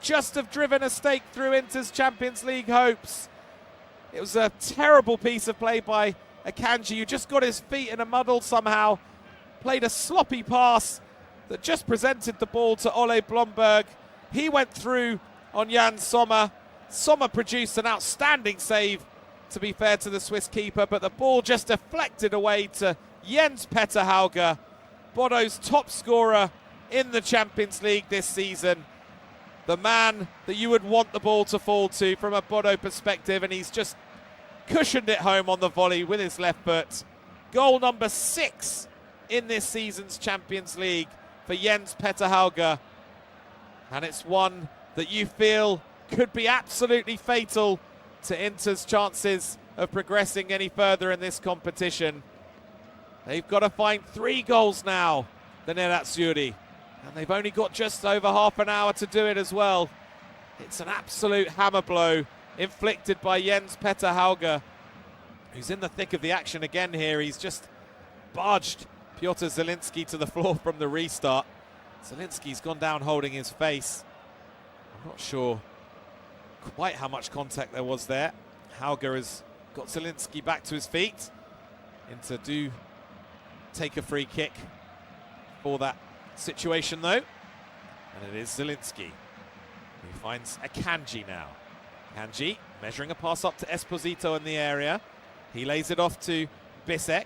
just have driven a stake through Inter's Champions League hopes. It was a terrible piece of play by Akanji, who just got his feet in a muddle somehow. Played a sloppy pass that just presented the ball to Ole Blomberg. He went through on Jan Sommer. Sommer produced an outstanding save, to be fair to the Swiss keeper, but the ball just deflected away to Jens Petter Hauge, Bodo's top scorer in the Champions League this season. The man that you would want the ball to fall to from a Bodo perspective, and he's just cushioned it home on the volley with his left foot. Goal number 6 in this season's Champions League for Jens Petter Hauge, and it's one that you feel could be absolutely fatal to Inter's chances of progressing any further in this competition. They've got to find 3 goals now, the Nerazzurri, and they've only got just over half an hour to do it as well. It's an absolute hammer blow inflicted by Jens Petter Hauge, who's in the thick of the action again here. He's just barged Piotr Zielinski to the floor from the restart. Zielinski's gone down holding his face. I'm not sure quite how much contact there was there. Hauge has got Zielinski back to his feet. Inter do take a free kick for that situation though. And it is Zielinski who finds Akanji now. Akanji measuring a pass up to Esposito in the area. He lays it off to Bisek.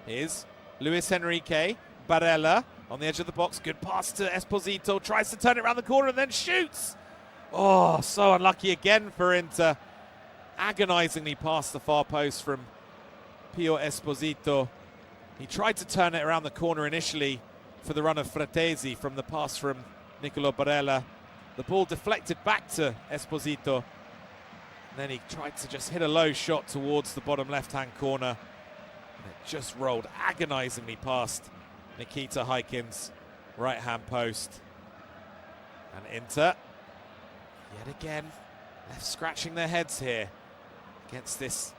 Here's Luis Enrique. Barella on the edge of the box. Good pass to Esposito. Tries to turn it around the corner and then shoots. Oh, so unlucky again for Inter. Agonizingly past the far post from Pio Esposito. He tried to turn it around the corner initially for the run of Fratesi from the pass from Nicolo Barella. The ball deflected back to Esposito. And then he tried to just hit a low shot towards the bottom left-hand corner. And it just rolled agonizingly past Nikita Heikin's right-hand post. And Inter, yet again, left scratching their heads here against this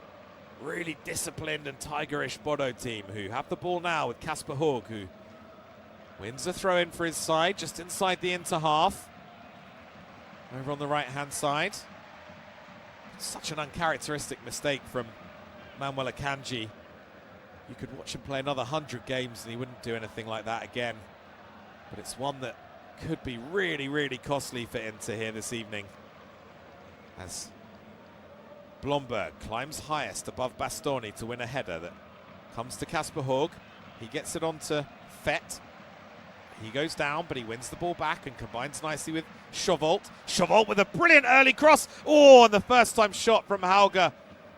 really disciplined and tigerish Bodo team, who have the ball now with Kasper Haug, who wins a throw-in for his side, just inside the Inter half. Over on the right-hand side. Such an uncharacteristic mistake from Manuel Akanji. You could watch him play another 100 games and he wouldn't do anything like that again. But it's one that could be really, really costly for Inter here this evening. As Blomberg climbs highest above Bastoni to win a header that comes to Kasper Haug. He gets it onto Fett. He goes down, but he wins the ball back and combines nicely with Schovolt. Schovolt with a brilliant early cross. Oh, and the first time shot from Hauge.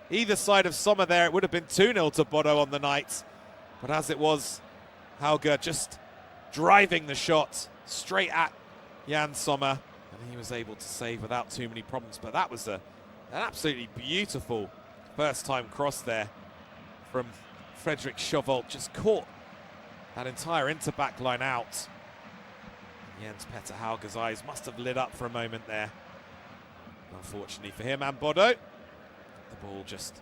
Either side of Sommer there, it would have been 2-0 to Bodo on the night. But as it was, Hauge just driving the shot straight at Jan Sommer. And he was able to save without too many problems. But that was an absolutely beautiful first time cross there from Fredrik Schovolt. Just caught that entire Inter back line out. Jens Petter Hauge's eyes must have lit up for a moment there. Unfortunately for him and Bodo, the ball just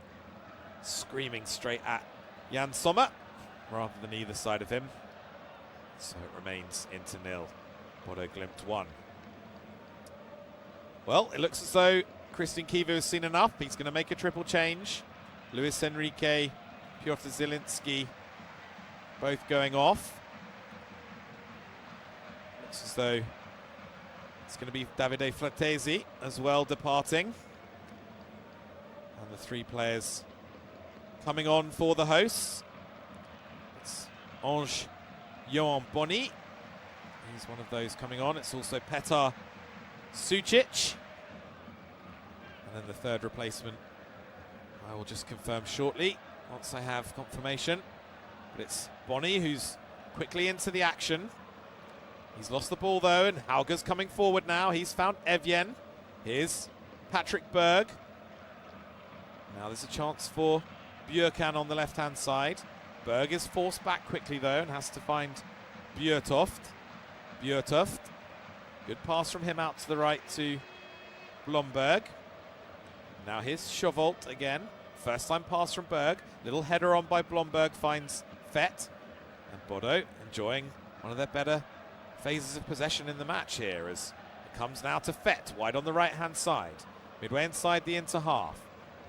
screaming straight at Jan Sommer rather than either side of him. So it remains Inter 0, Bodo Glimt 1. Well, it looks as though Christian Kivu has seen enough. He's going to make a triple change. Luis Enrique, Piotr Zielinski, both going off. Looks as though it's going to be Davide Fratesi as well departing. And the 3 players coming on for the hosts. It's Ange Johan Boni. He's one of those coming on. It's also Petar Sucic. And then the third replacement I will just confirm shortly once I have confirmation. But it's Boni who's quickly into the action. He's lost the ball though, and Hauge's coming forward now. He's found Evjen. Here's Patrick Berg. Now there's a chance for Björkan on the left-hand side. Berg is forced back quickly though and has to find Björtoft. Good pass from him out to the right to Blomberg. Now here's Schovolt again. First time pass from Berg. Little header on by Blomberg finds Fett. And Bodo enjoying one of their better phases of possession in the match here as It comes now to Fett, wide on the right-hand side. Midway inside the Inter half.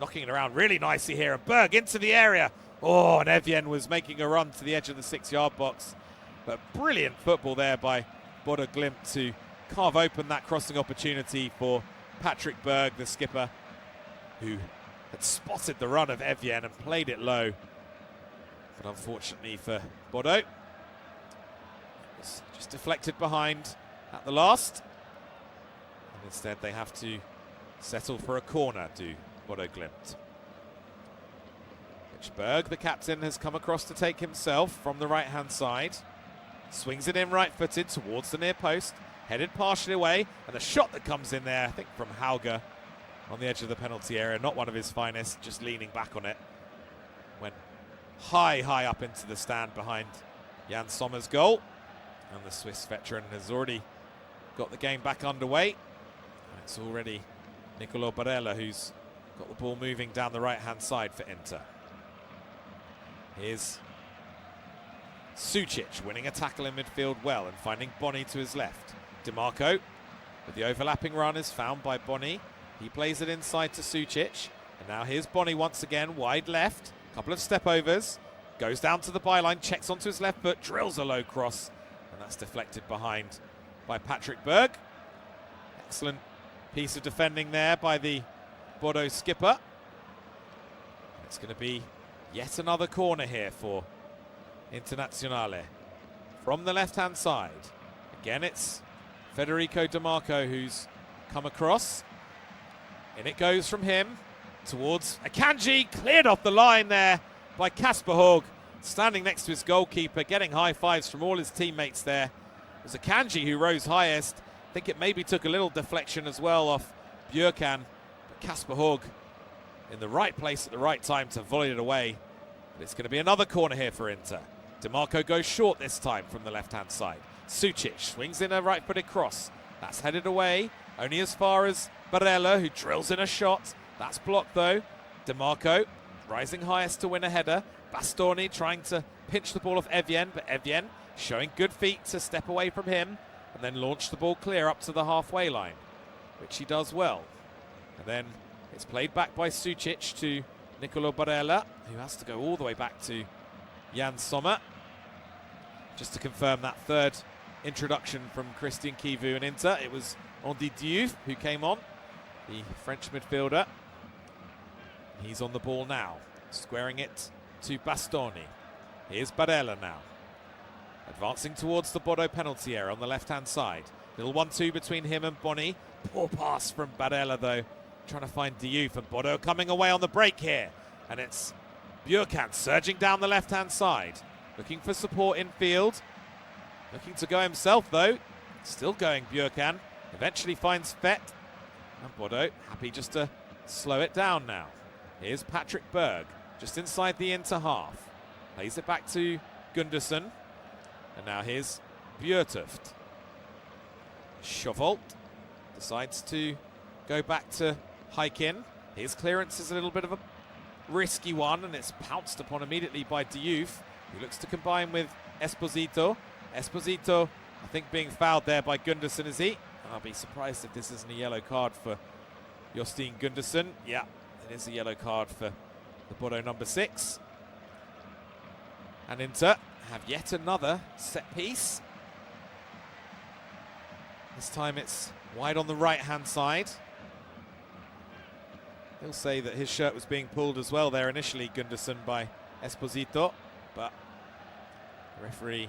Knocking it around really nicely here. And Berg into the area. Oh, and Evjen was making a run to the edge of the 6-yard box. But brilliant football there by Bodo Glimt to carve open that crossing opportunity for Patrick Berg, the skipper, who had spotted the run of Evjen and played it low. But unfortunately for Bodo, it was just deflected behind at the last. And instead they have to settle for a corner, do Bodo Glimt. Which Berg, the captain, has come across to take himself from the right-hand side. Swings it in right-footed towards the near post. Headed partially away. And the shot that comes in there, I think from Hauger on the edge of the penalty area. Not one of his finest, just leaning back on it. Went high, high up into the stand behind Jan Sommer's goal. And the Swiss veteran has already got the game back underway. And it's already Nicolo Barella who's got the ball moving down the right-hand side for Inter. Here's Sucic winning a tackle in midfield well and finding Boni to his left. DiMarco with the overlapping run is found by Boni. He plays it inside to Sucic. And now here's Boni once again, wide left. Couple of step overs. Goes down to the byline, checks onto his left foot, drills a low cross. And that's deflected behind by Patrick Berg. Excellent piece of defending there by the Bodo skipper. It's going to be yet another corner here for Internazionale. From the left-hand side. Again, it's Federico DiMarco who's come across. In it goes from him towards Akanji. Cleared off the line there by Kasper Haug. Standing next to his goalkeeper, getting high fives from all his teammates there. It was Akanji who rose highest. I think it maybe took a little deflection as well off Björkan. But Kasper Haug in the right place at the right time to volley it away. But it's going to be another corner here for Inter. DiMarco goes short this time from the left-hand side. Sucic swings in a right-footed cross. That's headed away, only as far as Barella, who drills in a shot. That's blocked though. DiMarco rising highest to win a header. Bastoni trying to pinch the ball off Evjen, but Evjen showing good feet to step away from him and then launch the ball clear up to the halfway line, which he does well. And then it's played back by Sucic to Nicolo Barella, who has to go all the way back to Jan Sommer. Just to confirm that third introduction from Christian Kivu and Inter, it was Andy Diouf who came on, the French midfielder. He's on the ball now, squaring it to Bastoni. Here's Barella now. Advancing towards the Bodo penalty area on the left-hand side. Little 1-2 between him and Boni. Poor pass from Barella though, trying to find Diouf, and Bodo coming away on the break here. And it's Björkan surging down the left-hand side. Looking for support in field. Looking to go himself though. Still going Björkan. Eventually finds Fett. And Bodo happy just to slow it down now. Here's Patrick Berg, just inside the Inter half. Plays it back to Gunderson. And now here's Björtuft. Schovolt decides to go back to Heikin. His clearance is a little bit of a risky one, and it's pounced upon immediately by Diouf, who looks to combine with Esposito. Esposito, I think, being fouled there by Gunderson, is he? I'll be surprised if this isn't a yellow card for Jostein Gunderson. Yeah, it is a yellow card for the Bodo number 6. And Inter have yet another set piece. This time it's wide on the right-hand side. He'll say that his shirt was being pulled as well there initially, Gunderson, by Esposito, but the referee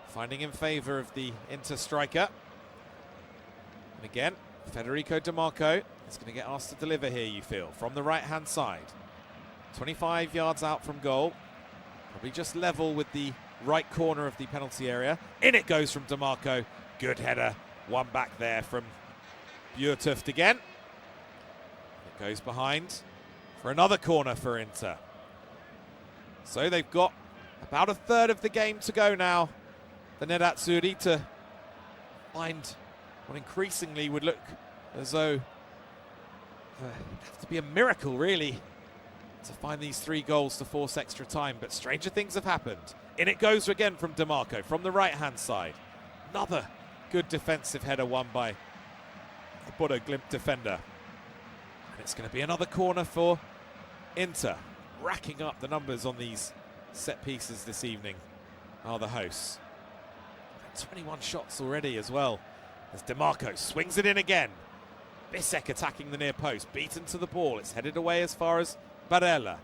finding in favour of the Inter striker. And again, Federico DiMarco is going to get asked to deliver here, you feel, from the right-hand side. 25 yards out from goal, probably just level with the right corner of the penalty area. In it goes from DiMarco. Good header, one back there from Björtuft again. It goes behind for another corner for Inter. So they've got about a third of the game to go now, the Nerazzurri, to find what increasingly would look as though it'd have to be a miracle, really, to find these 3 goals to force extra time. But stranger things have happened. In it goes again from DiMarco from the right-hand side. Another good defensive header won by the Bodo Glimt defender. And it's going to be another corner for Inter. Racking up the numbers on these set pieces this evening are the hosts. 21 shots already as well, as DeMarco swings it in again. Bisek attacking the near post, beaten to the ball. It's headed away as far as Barella.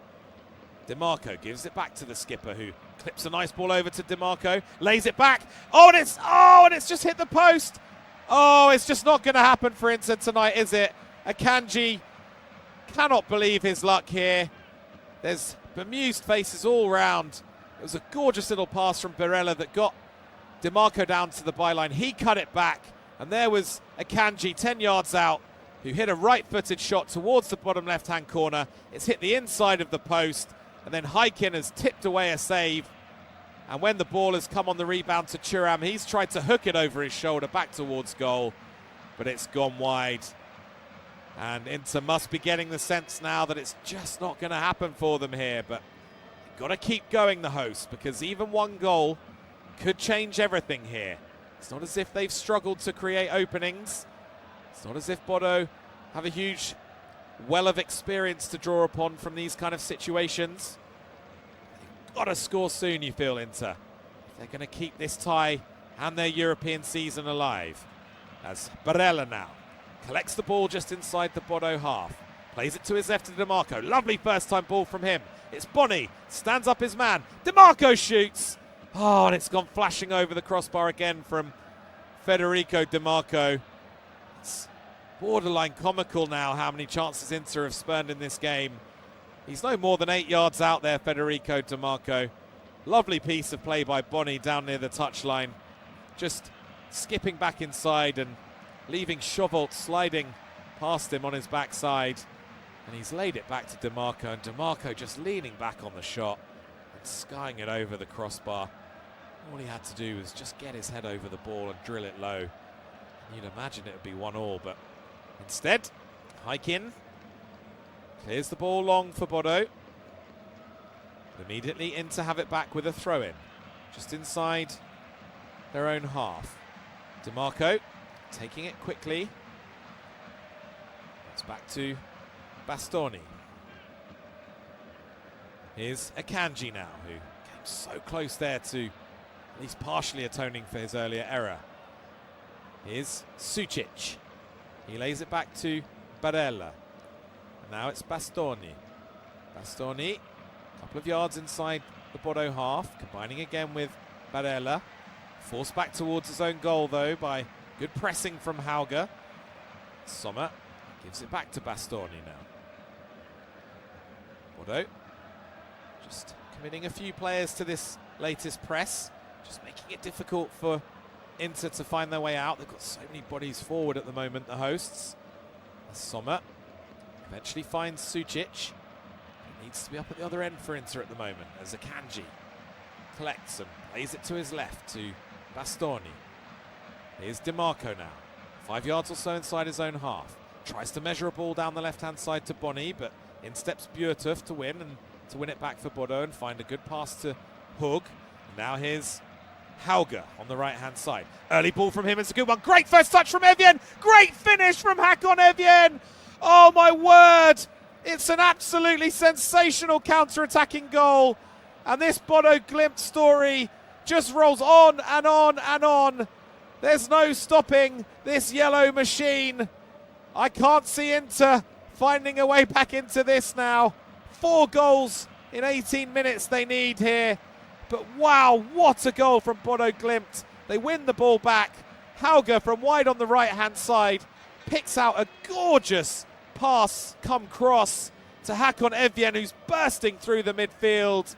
DeMarco gives it back to the skipper, who clips a nice ball over to DeMarco, lays it back. And it's just hit the post. Oh, it's just not going to happen for Inter tonight, is it? Akanji cannot believe his luck here. There's bemused faces all round. It was a gorgeous little pass from Barella that got DeMarco down to the byline. He cut it back, and there was Akanji 10 yards out, who hit a right-footed shot towards the bottom left-hand corner. It's hit the inside of the post, and then Haikin has tipped away a save. And when the ball has come on the rebound to Thuram, he's tried to hook it over his shoulder back towards goal, but it's gone wide. And Inter must be getting the sense now that it's just not going to happen for them here, but they've got to keep going, the hosts, because even one goal could change everything here. It's not as if they've struggled to create openings. It's not as if Bodo have a huge well of experience to draw upon from these kind of situations. They've got to score soon, you feel, Inter. They're going to keep this tie and their European season alive. As Barella now collects the ball just inside the Bodo half. Plays it to his left to DeMarco. Lovely first-time ball from him. It's Boni. Stands up his man. DeMarco shoots. Oh, and it's gone flashing over the crossbar again from Federico DeMarco. It's borderline comical now how many chances Inter have spurned in this game. He's no more than 8 yards out there, Federico DeMarco. Lovely piece of play by Boni down near the touchline. Just skipping back inside and leaving Chauvault sliding past him on his backside. And he's laid it back to DeMarco, and DeMarco just leaning back on the shot and skying it over the crossbar. All he had to do was just get his head over the ball and drill it low. You'd imagine it would be 1-1, but instead, Haikin clears the ball long for Bodo. But immediately in to have it back with a throw-in, just inside their own half. DeMarco taking it quickly. It's back to Bastoni. Here's Akanji now, who came so close there to at least partially atoning for his earlier error. Here's Sucic. He lays it back to Barella. And now it's Bastoni. Bastoni, a couple of yards inside the Bodo half, combining again with Barella. Forced back towards his own goal, though, by good pressing from Hauger. Sommer gives it back to Bastoni now. Bodo just committing a few players to this latest press, just making it difficult for Inter to find their way out. They've got so many bodies forward at the moment, the hosts. Sommer eventually finds Sucic. He needs to be up at the other end for Inter at the moment, as Akanji collects and plays it to his left to Bastoni. Here's DeMarco now, 5 yards or so inside his own half. Tries to measure a ball down the left-hand side to Boni, but in steps Björtuff to win, and to win it back for Bodo and find a good pass to Hug. Now here's Hauger on the right-hand side. Early ball from him, it's a good one. Great first touch from Evjen. Great finish from Hakon Evjen. Oh my word. It's an absolutely sensational counter-attacking goal. And this Bodo Glimt story just rolls on and on and on. There's no stopping this yellow machine. I can't see Inter finding a way back into this now. 4 goals in 18 minutes they need here. But wow, what a goal from Bodo Glimt. They win the ball back. Hauger from wide on the right-hand side picks out a gorgeous pass come cross to Hakon Evjen, who's bursting through the midfield.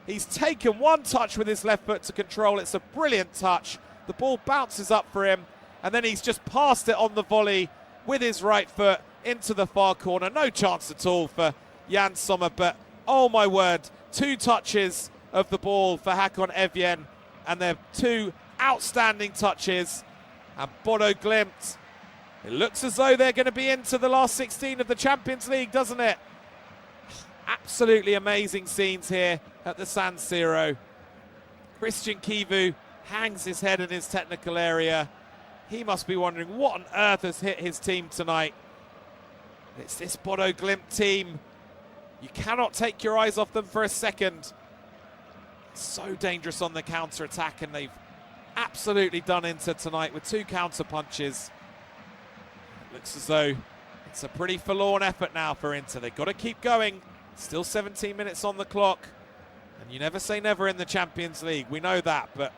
He's taken one touch with his left foot to control. It's a brilliant touch. The ball bounces up for him, and then he's just passed it on the volley with his right foot into the far corner. No chance at all for Jan Sommer, but oh my word, 2 touches of the ball for Hakon Evjen, and they're 2 outstanding touches. And Bodo Glimt, it looks as though they're going to be into the last 16 of the Champions League, doesn't it? Absolutely amazing scenes here at the San Siro. Christian Kivu hangs his head in his technical area. He must be wondering what on earth has hit his team tonight. It's this Bodo Glimt team. You cannot take your eyes off them for a second. So dangerous on the counter-attack, and they've absolutely done Inter tonight with 2 counter punches. It looks as though it's a pretty forlorn effort now for Inter. They've got to keep going. Still 17 minutes on the clock. And you never say never in the Champions League. We know that, but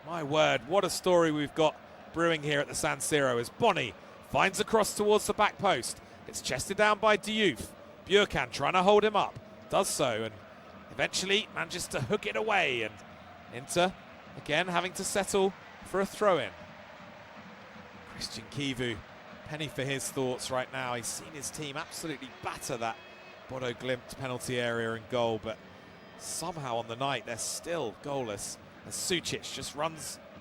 my word, what a story we've got brewing here at the San Siro as Boni finds a cross towards the back post. It's chested down by Diouf. Björkan trying to hold him up. Does so, and eventually manages to hook it away. And Inter, again, having to settle for a throw-in. Christian Kivu, penny for his thoughts right now. He's seen his team absolutely batter that Bodo Glimt penalty area and goal, but somehow on the night they're still goalless as Sucic just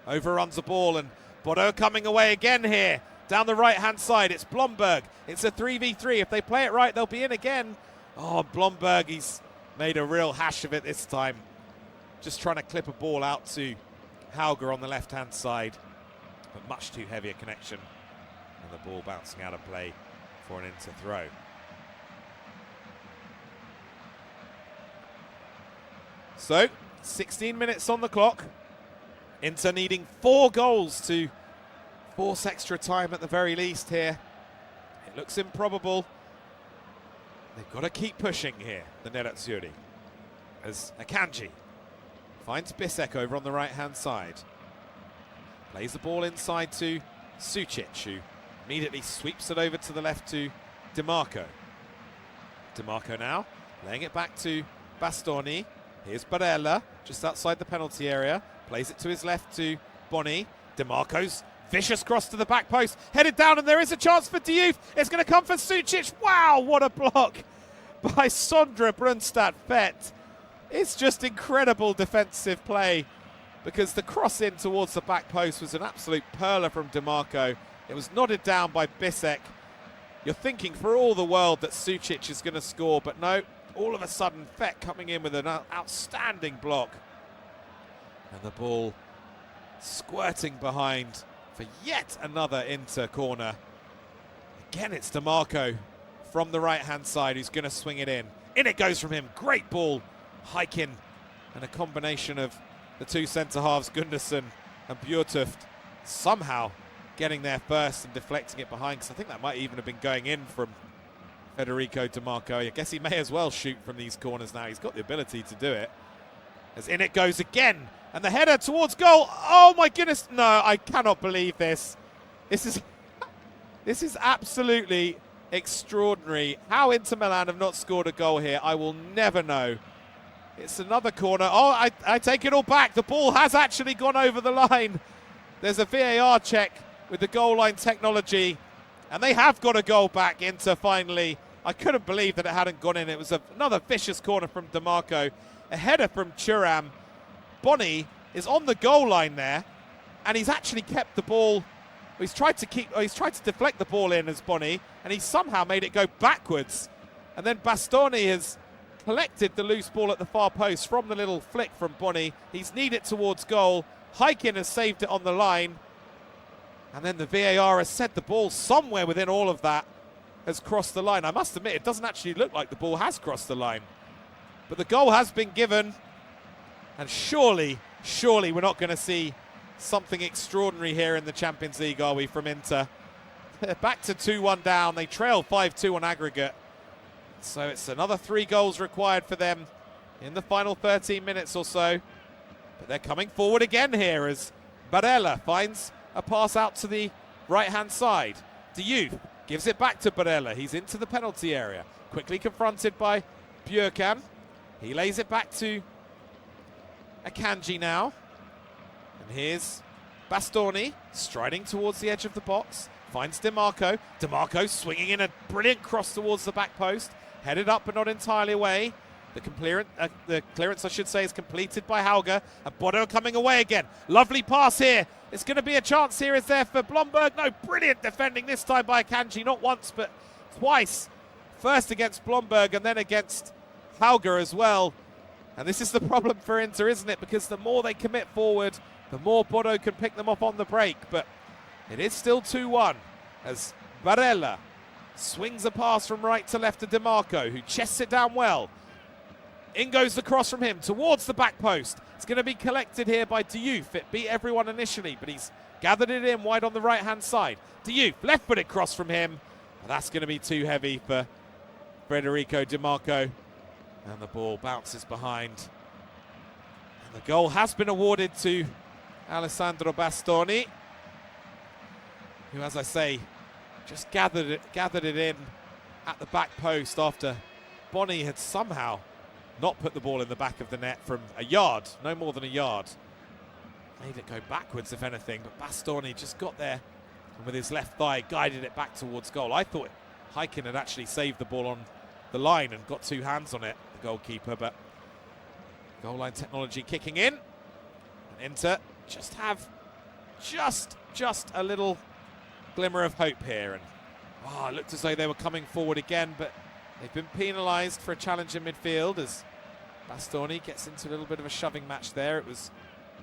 overruns the ball, and Bodo coming away again here down the right-hand side. It's Blomberg. It's a 3v3. If they play it right, they'll be in again. Oh, Blomberg, he's made a real hash of it this time. Just trying to clip a ball out to Hauger on the left-hand side, but much too heavy a connection, and the ball bouncing out of play for an Inter throw. So, 16 minutes on the clock. Inter needing 4 goals to force extra time at the very least here. It looks improbable. They've got to keep pushing here, the Nerazzurri. As Akanji finds Bisek over on the right-hand side. Plays the ball inside to Sucic, who immediately sweeps it over to the left to DiMarco. DiMarco now laying it back to Bastoni. Here's Barella, just outside the penalty area. Plays it to his left to Boni. DiMarco's vicious cross to the back post. Headed down, and there is a chance for Diouf. It's going to come for Sucic. Wow, what a block by Sondre Brunstad-Fett. It's just incredible defensive play, because the cross in towards the back post was an absolute perler from DiMarco. It was nodded down by Bisek. You're thinking for all the world that Sucic is going to score, but no. All of a sudden, Fett coming in with an outstanding block. And the ball squirting behind for yet another Inter corner. Again, it's DiMarco from the right-hand side who's going to swing it in. In it goes from him. Great ball. Heikin, and a combination of the 2 centre-halves, Gundersen and Bjørtuft, somehow getting there first and deflecting it behind, because I think that might even have been going in from Federico DiMarco. I guess he may as well shoot from these corners now. He's got the ability to do it. As in it goes again. And the header towards goal. Oh my goodness. No, I cannot believe this. This is absolutely extraordinary. How Inter Milan have not scored a goal here, I will never know. It's another corner. Oh, I take it all back. The ball has actually gone over the line. There's a VAR check with the goal line technology. And they have got a goal back, Inter, finally. I couldn't believe that it hadn't gone in. It was another vicious corner from DiMarco. A header from Thuram. Boni is on the goal line there, and he's actually kept the ball. He's tried to deflect the ball in as Boni, and he somehow made it go backwards. And then Bastoni has collected the loose ball at the far post from the little flick from Boni. He's kneed it towards goal. Heikin has saved it on the line. And then the VAR has said the ball somewhere within all of that has crossed the line. I must admit, it doesn't actually look like the ball has crossed the line. But the goal has been given. And surely we're not going to see something extraordinary here in the Champions League, are we, from Inter? Back to 2-1 down. They trail 5-2 on aggregate. So it's another 3 goals required for them in the final 13 minutes or so. But they're coming forward again here as Barella finds a pass out to the right-hand side. Diouf gives it back to Barella. He's into the penalty area. Quickly confronted by Björkan. He lays it back to Akanji now. And here's Bastoni striding towards the edge of the box. Finds DiMarco. DiMarco swinging in a brilliant cross towards the back post. Headed up but not entirely away. The clearance, I should say, is completed by Hauger. And Bodo coming away again. Lovely pass here. It's going to be a chance here, is there, for Blomberg? No, brilliant defending this time by Akanji. Not once, but twice. First against Blomberg and then against Hauger as well. And this is the problem for Inter, isn't it? Because the more they commit forward, the more Bodo can pick them up on the break. But It is still 2-1 as Barella swings a pass from right to left to DiMarco, who chests it down well. In goes the cross from him towards the back post. It's going to be collected here by Diouf. It beat everyone initially, but he's gathered it in wide on the right-hand side. Diouf, left-footed cross from him. But that's going to be too heavy for Federico DiMarco. And the ball bounces behind. And the goal has been awarded to Alessandro Bastoni, who, as I say, just gathered it in at the back post after Boni had somehow not put the ball in the back of the net from a yard, no more than a yard. Made it go backwards, if anything, but Bastoni just got there and with his left thigh guided it back towards goal. I thought Heikin had actually saved the ball on the line and got two hands on it, the goalkeeper, but goal line technology kicking in. And Inter just have just a little glimmer of hope here. And it looked as though they were coming forward again, but they've been penalised for a challenge in midfield as Bastoni gets into a little bit of a shoving match there. It was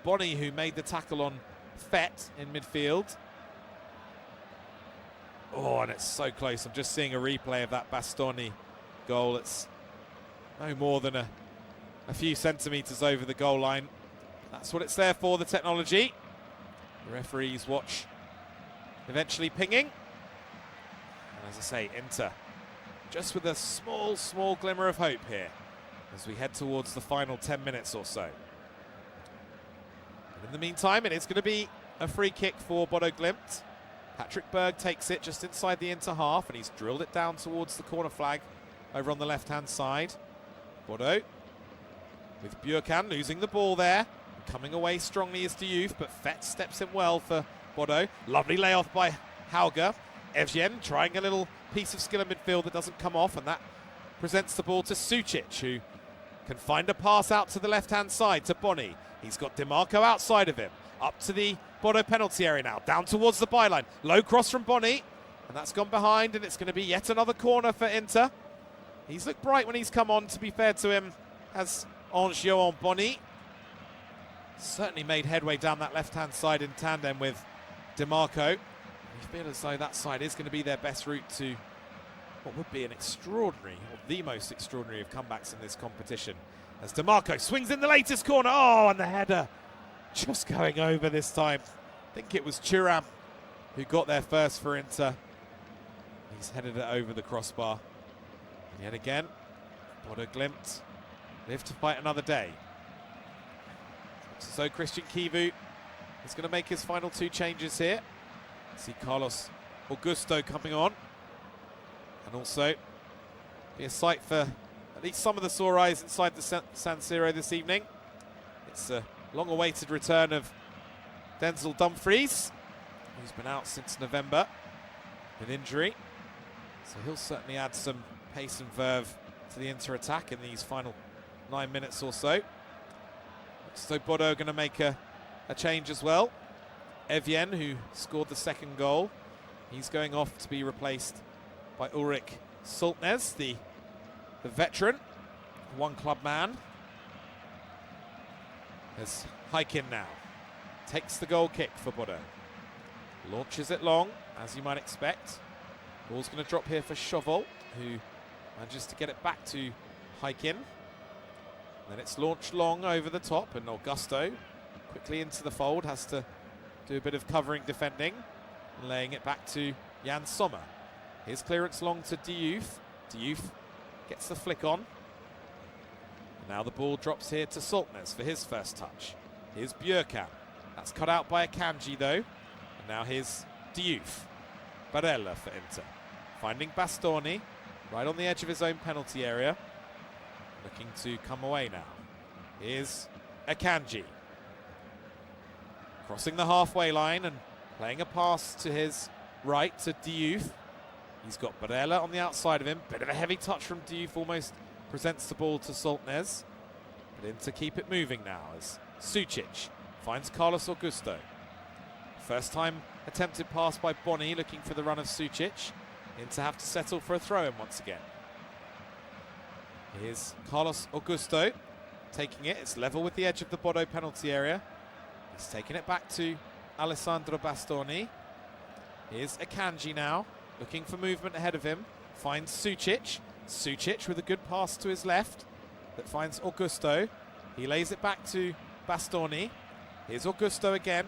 Boni who made the tackle on Fett in midfield. Oh, and it's so close. I'm just seeing a replay of that Bastoni goal. It's no more than a few centimetres over the goal line. That's what it's there for, the technology. The referee's watch eventually pinging. And as I say, Inter just with a small glimmer of hope here as we head towards the final 10 minutes or so. And in the meantime, it is going to be a free kick for Bodo Glimt. Patrick Berg takes it just inside the Inter half, and he's drilled it down towards the corner flag over on the left-hand side. Bodo with Björkan losing the ball there. Coming away strongly is Diouf, but Fett steps in well for Bodo. Lovely layoff by Hauger. Evgen trying a little piece of skill in midfield that doesn't come off, and that presents the ball to Sucic, who can find a pass out to the left-hand side to Boni. He's got DiMarco outside of him. Up to the Bodo penalty area now, down towards the byline. Low cross from Boni, and that's gone behind, and it's going to be yet another corner for Inter. He's looked bright when he's come on, to be fair to him, as Ange-Joan Boni. Certainly made headway down that left-hand side in tandem with DiMarco. You feel as though that side is going to be their best route to what would be an extraordinary, or the most extraordinary of comebacks in this competition. As DiMarco swings in the latest corner. Oh, and the header just going over this time. I think it was Thuram who got there first for Inter. He's headed it over the crossbar. And yet again, Bodo Glimt live to fight another day. So Christian Kivu is going to make his final two changes here. See Carlos Augusto coming on, and also be a sight for at least some of the sore eyes inside the San Siro this evening. It's a long-awaited return of Denzel Dumfries, who's been out since November with injury. So he'll certainly add some pace and verve to the Inter attack in these final 9 minutes or so. So Bodo going to make a change as well. Evgen, who scored the second goal, he's going off to be replaced by Ulrich Sultnes, the veteran, one club man. As Heikin now takes the goal kick for Bodo. Launches it long, as you might expect. Ball's going to drop here for Chauvel, who manages to get it back to Heikin. Then it's launched long over the top, and Augusto quickly into the fold, has to do a bit of covering defending, and laying it back to Jan Sommer. His clearance long to Diouf. Diouf gets the flick on. And now the ball drops here to Sultnes for his first touch. Here's Björkan. That's cut out by Akanji though. And now here's Diouf. Barella for Inter. Finding Bastoni right on the edge of his own penalty area. Looking to come away now. Here's Akanji. Crossing the halfway line and playing a pass to his right to Diouf. He's got Barella on the outside of him. Bit of a heavy touch from Diouf, almost presents the ball to Sultnes. But in to keep it moving now as Sucic finds Carlos Augusto. First time attempted pass by Boni, looking for the run of Sucic. In to have to settle for a throw-in once again. Here's Carlos Augusto taking it. It's level with the edge of the Bodo penalty area. He's taking it back to Alessandro Bastoni. Here's Akanji now, looking for movement ahead of him. Finds Sucic. Sucic with a good pass to his left that finds Augusto. He lays it back to Bastoni. Here's Augusto again.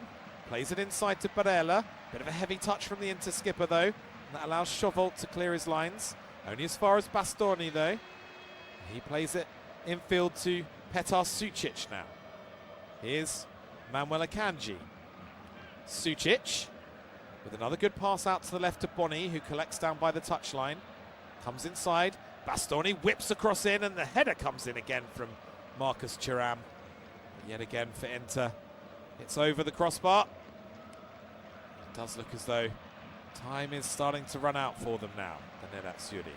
Plays it inside to Barella. Bit of a heavy touch from the Inter skipper though. And that allows Chauvel to clear his lines. Only as far as Bastoni though. He plays it infield to Petar Sucic now. Here's Manuel Akanji. Sucic with another good pass out to the left to Boni, who collects down by the touchline. Comes inside. Bastoni whips across in, and the header comes in again from Marcus Thuram. Yet again for Inter. It's over the crossbar. It does look as though time is starting to run out for them now, the Nerazzurri.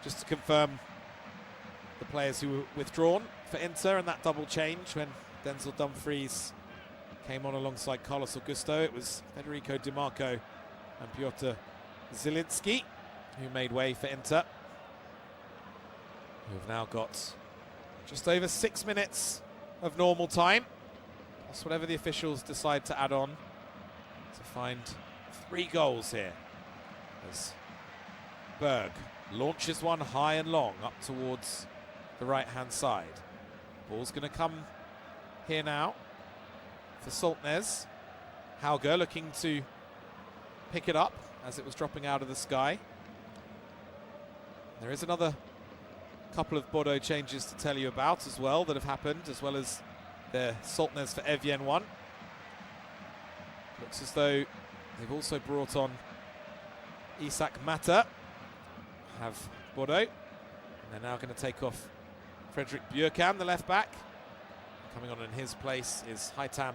Just to confirm the players who were withdrawn for Inter and that double change when Denzel Dumfries came on alongside Carlos Augusto. It was Federico Di Marco and Piotr Zielinski who made way for Inter, who have now got just over 6 minutes of normal time. That's whatever the officials decide to add on to find 3 goals here. As Berg launches one high and long up towards the right-hand side. Ball's going to come here now for Saltnes. Hauger looking to pick it up as it was dropping out of the sky. There is another couple of Bodo changes to tell you about as well that have happened, as well as the Saltnes for Evian one. Looks as though they've also brought on Isak Mata, have Bodo. And they're now going to take off Frederick Björkan, the left back. Coming on in his place is Haitham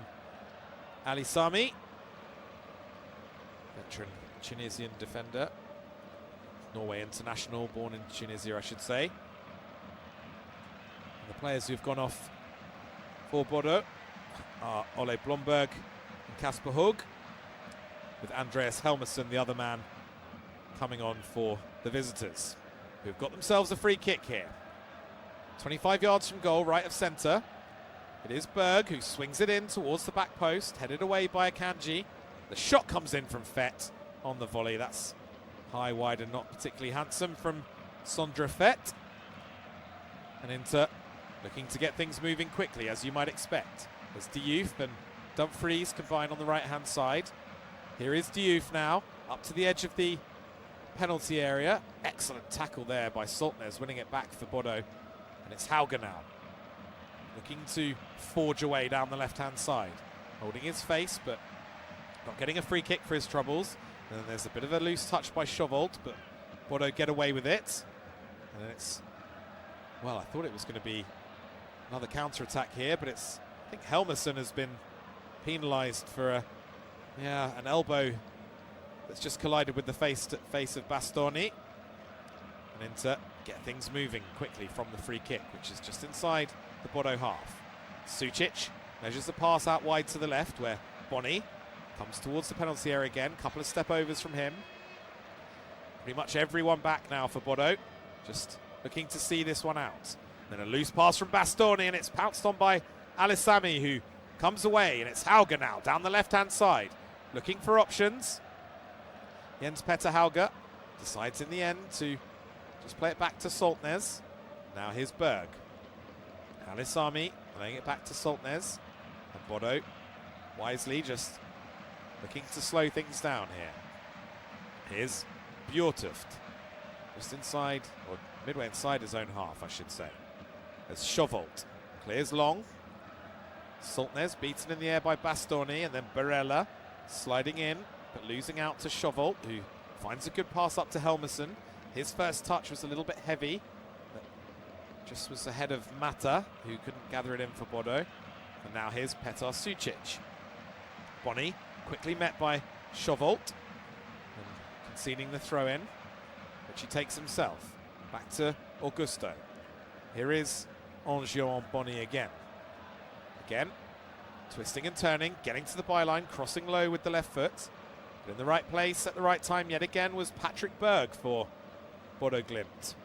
Alisami, veteran Tunisian defender. Norway international, born in Tunisia, I should say. And the players who've gone off for Bodo are Ole Blomberg and Kasper Hug, with Andreas Helmerson, the other man, coming on for the visitors, who've got themselves a free kick here. 25 yards from goal, right of centre. It is Berg who swings it in towards the back post, headed away by Akanji. The shot comes in from Fett on the volley. That's high, wide, and not particularly handsome from Sondre Fett. And Inter looking to get things moving quickly, as you might expect, as Diouf and Dumfries combine on the right-hand side. Here is Diouf now, up to the edge of the penalty area. Excellent tackle there by Saltnes, winning it back for Bodo. And it's Hauger now, looking to forge away down the left-hand side. Holding his face, but not getting a free kick for his troubles. And then there's a bit of a loose touch by Chauvel, but Bodo get away with it. And then it's, well, I thought it was going to be another counter-attack here, but it's, I think Helmerson has been penalised for an elbow that's just collided with the face of Bastoni. And Inter get things moving quickly from the free kick, which is just inside the Bodo half. Sucic measures the pass out wide to the left, where Boni comes towards the penalty area again. Couple of step overs from him. Pretty much everyone back now for Bodo, just looking to see this one out. Then a loose pass from Bastoni, and it's pounced on by Alisami, who comes away, and it's Hauger now down the left-hand side, looking for options. Jens Petter Hauger decides in the end to just play it back to Saltnes. Now here's Berg. Alisami playing it back to Saltnes. And Bodo wisely just looking to slow things down here. Here's Bjortuft, just inside, or midway inside his own half, I should say. As Chauvel clears long. Saltnes beaten in the air by Bastoni, and then Barella sliding in, but losing out to Chauvel, who finds a good pass up to Helmerson. His first touch was a little bit heavy, but just was ahead of Mata, who couldn't gather it in for Bodo. And now here's Petar Sucic. Boni quickly met by Chauvel, and conceding the throw-in, which he takes himself. Back to Augusto. Here is Angion Boni again. Again, twisting and turning, getting to the byline, crossing low with the left foot. But in the right place at the right time yet again was Patrick Berg for Bodo Glimt.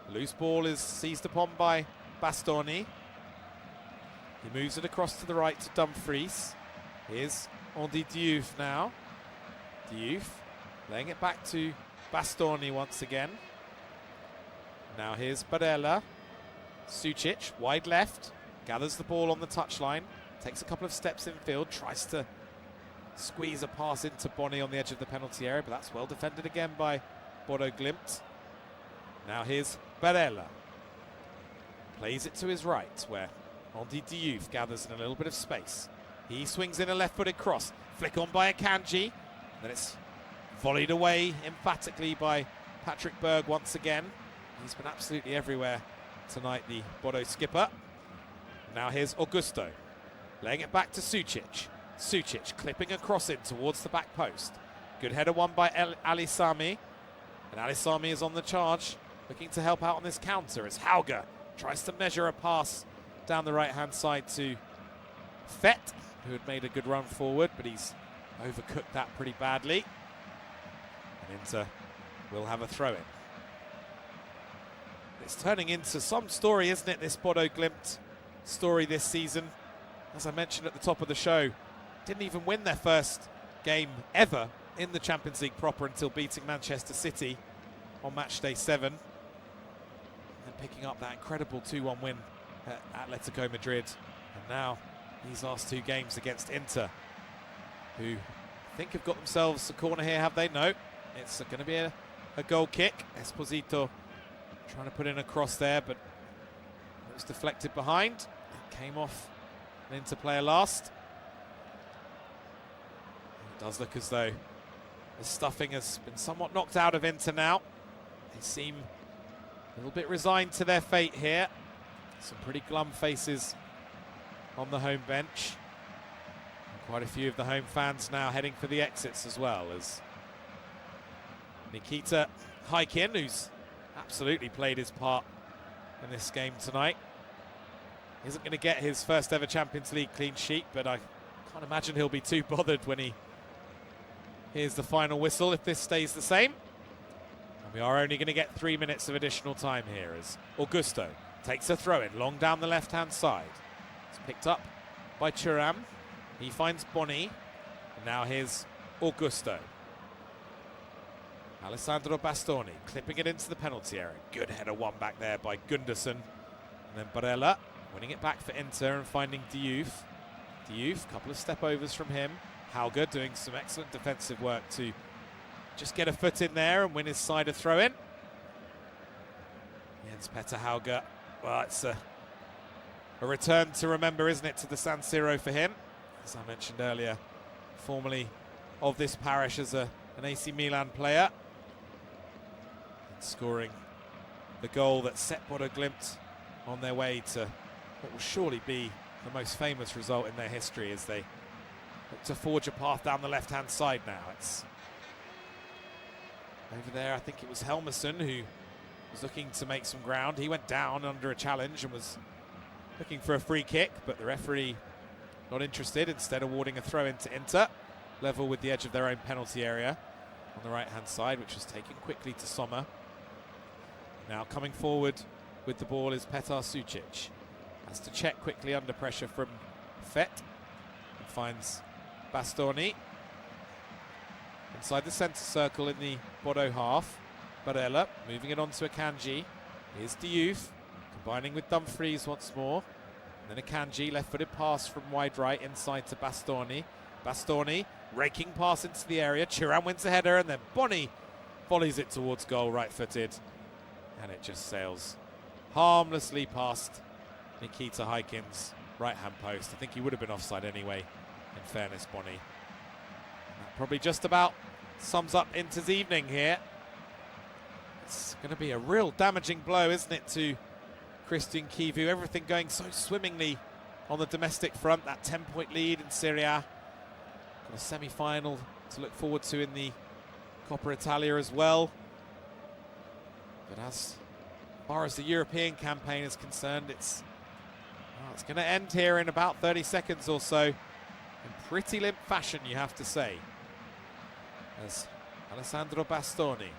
Loose ball is seized upon by Bastoni. He moves it across to the right to Dumfries. Here's Andy Diouf now. Diouf laying it back to Bastoni once again. Now here's Barella. Sucic, wide left, gathers the ball on the touchline, takes a couple of steps infield, tries to squeeze a pass into Boni on the edge of the penalty area, but that's well defended again by Bodo Glimt. Now here's Barella. Plays it to his right, where Andy Diouf gathers in a little bit of space. He swings in a left-footed cross, flick on by Akanji, then it's volleyed away emphatically by Patrick Berg once again. He's been absolutely everywhere tonight, the Bodo skipper. Now here's Augusto, laying it back to Sucic. Sucic clipping a cross in towards the back post. Good header won by Ali Sami. And Ali Sami is on the charge, looking to help out on this counter as Hauger tries to measure a pass down the right-hand side to Fett, who had made a good run forward, but he's overcooked that pretty badly. And Inter will have a throw-in. It's turning into some story, isn't it, this Bodo Glimt story this season. As I mentioned at the top of the show, didn't even win their first game ever in the Champions League proper until beating Manchester City on match day 7. And picking up that incredible 2-1 win at Atletico Madrid. And now these last 2 games against Inter, who I think have got themselves a corner here, have they? No, it's going to be a goal kick. Esposito trying to put in a cross there, but it was deflected behind. It came off an Inter player last. It does look as though the stuffing has been somewhat knocked out of Inter now. They seem a little bit resigned to their fate here. Some pretty glum faces on the home bench. And quite a few of the home fans now heading for the exits as well, as Nikita Haikin, who's absolutely played his part in this game tonight, isn't going to get his first ever Champions League clean sheet, but I can't imagine he'll be too bothered when he hears the final whistle if this stays the same. And we are only going to get 3 minutes of additional time here as Augusto takes a throw in long down the left hand side. It's picked up by Thuram. He finds Boni. And now here's Augusto. Alessandro Bastoni clipping it into the penalty area. Good header won back there by Gunderson. And then Barella winning it back for Inter and finding Diouf. Diouf, couple of step overs from him. Hauger doing some excellent defensive work to just get a foot in there and win his side a throw in. Jens Petter Hauger. Well, it's a return to remember, isn't it, to the San Siro for him. As I mentioned earlier, formerly of this parish as an AC Milan player. Scoring the goal that set Bodo Glimt on their way to what will surely be the most famous result in their history as they look to forge a path down the left-hand side now. It's over there, I think it was Helmerson who was looking to make some ground. He went down under a challenge and was looking for a free kick, but the referee not interested, instead awarding a throw into Inter, level with the edge of their own penalty area on the right-hand side, which was taken quickly to Sommer. Now coming forward with the ball is Petar Sucic. Has to check quickly under pressure from Fett. And finds Bastoni. Inside the centre circle in the Bodo half. Barella moving it on to Akanji. Here's Diouf combining with Dumfries once more. And then Akanji, left-footed pass from wide right inside to Bastoni. Bastoni raking pass into the area. Thuram wins the header and then Boni volleys it towards goal, right-footed. And it just sails harmlessly past Nikita Haikin's right-hand post. I think he would have been offside anyway, in fairness, Boni. That probably just about sums up Inter's evening here. It's going to be a real damaging blow, isn't it, to Christian Kivu. Everything going so swimmingly on the domestic front. That 10-point lead in Serie A. Got a semi-final to look forward to in the Coppa Italia as well. But as far as the European campaign is concerned, it's going to end here in about 30 seconds or so. In pretty limp fashion, you have to say. As Alessandro Bastoni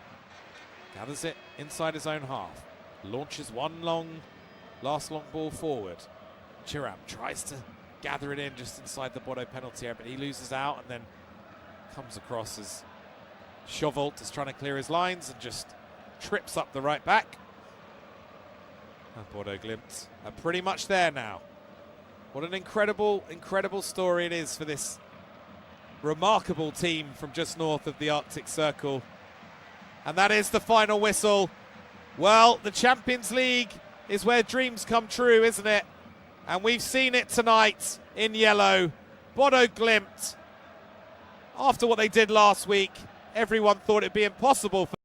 gathers it inside his own half. Launches one last long ball forward. Thuram tries to gather it in just inside the Bodo penalty area, but he loses out and then comes across as Schovolt is trying to clear his lines and just trips up the right back. And Bodo Glimt are pretty much there now. What an incredible, incredible story it is for this remarkable team from just north of the Arctic Circle. And that is the final whistle. Well, the Champions League is where dreams come true, isn't it? And we've seen it tonight in yellow. Bodo Glimt, after what they did last week, everyone thought it'd be impossible for